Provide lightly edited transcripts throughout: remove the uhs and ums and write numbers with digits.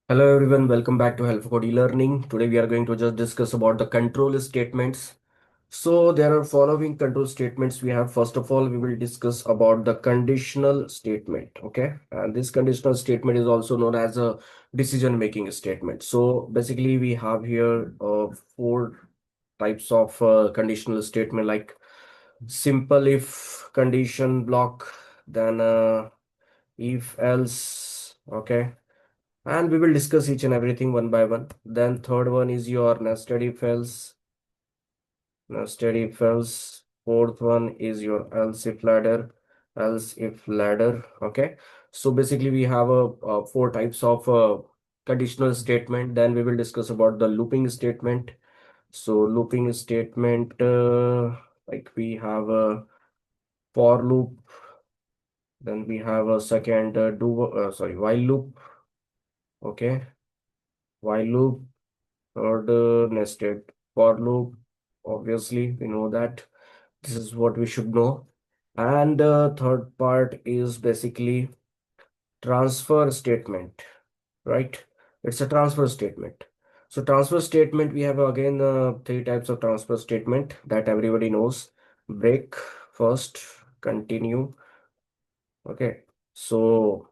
Hello everyone, welcome back to Help for eLearning. Today we are going to just discuss about the control statements. So there are following control statements we have. First of all, we will discuss about the conditional statement. Okay, and this conditional statement is also known as a decision making statement. So basically we have here four types of conditional statement, like simple if condition block, then if else. Okay, and we will discuss each and everything one by one. Then third one is your nested if else. Nested if else. Fourth one is your else if ladder. Else if ladder. Okay. So basically we have four types of conditional statement. Then we will discuss about the looping statement. So looping statement, like we have a for loop. Then we have a second while loop. Okay. While loop. Third, nested for loop. Obviously, we know that this is what we should know. And the third part is basically transfer statement, right? It's a transfer statement. So transfer statement, we have again three types of transfer statement that everybody knows. Break first, continue. Okay. So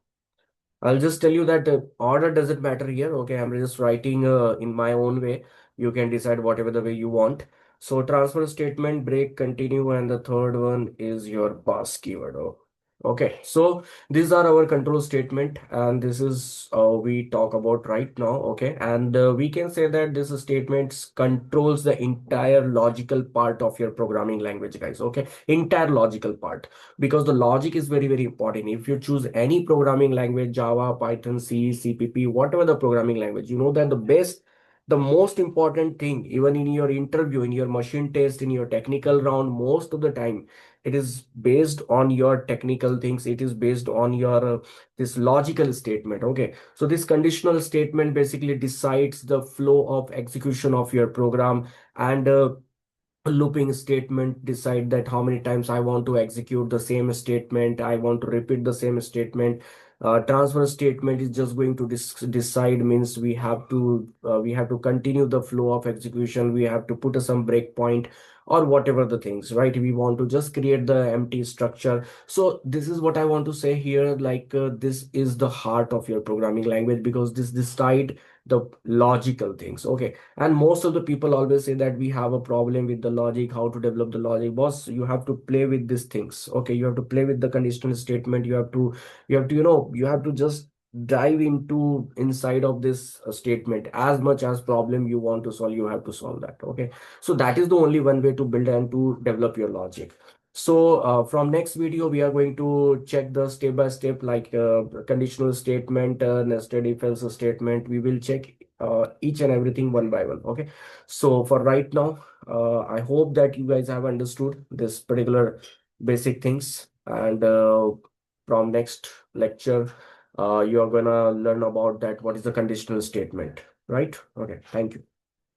I'll just tell you that order doesn't matter here. Okay, I'm just writing in my own way. You can decide whatever the way you want. So transfer statement, break, continue, and the third one is your pass keyword. Oh, okay, so these are our control statement, and this is we talk about right now. Okay, and we can say that this statement controls the entire logical part of your programming language, guys. Okay, entire logical part, because the logic is very very important. If you choose any programming language, Java, Python, C, CPP, whatever the programming language, you know that the most important thing, even in your interview, in your machine test, in your technical round, most of the time it is based on your technical things. It is based on your this logical statement. Okay, so this conditional statement basically decides the flow of execution of your program, and looping statement decide that how many times I want to execute the same statement, I want to repeat the same statement. Transfer statement is just going to decide, means we have to continue the flow of execution, we have to put some breakpoint or whatever the things, right? We want to just create the empty structure. So this is what I want to say here, like this is the heart of your programming language, because this decide the logical things. Okay, and most of the people always say that we have a problem with the logic, how to develop the logic. Boss, you have to play with these things. Okay, you have to play with the conditional statement. You have to just dive into inside of this statement. As much as problem you want to solve, you have to solve that. Okay, so that is the only one way to build and to develop your logic. So from next video, we are going to check the step by step, like conditional statement, nested if else statement. We will check each and everything one by one. Okay, so for right now, I hope that you guys have understood this particular basic things, and from next lecture, you are gonna learn about that what is the conditional statement, right? Okay, thank you.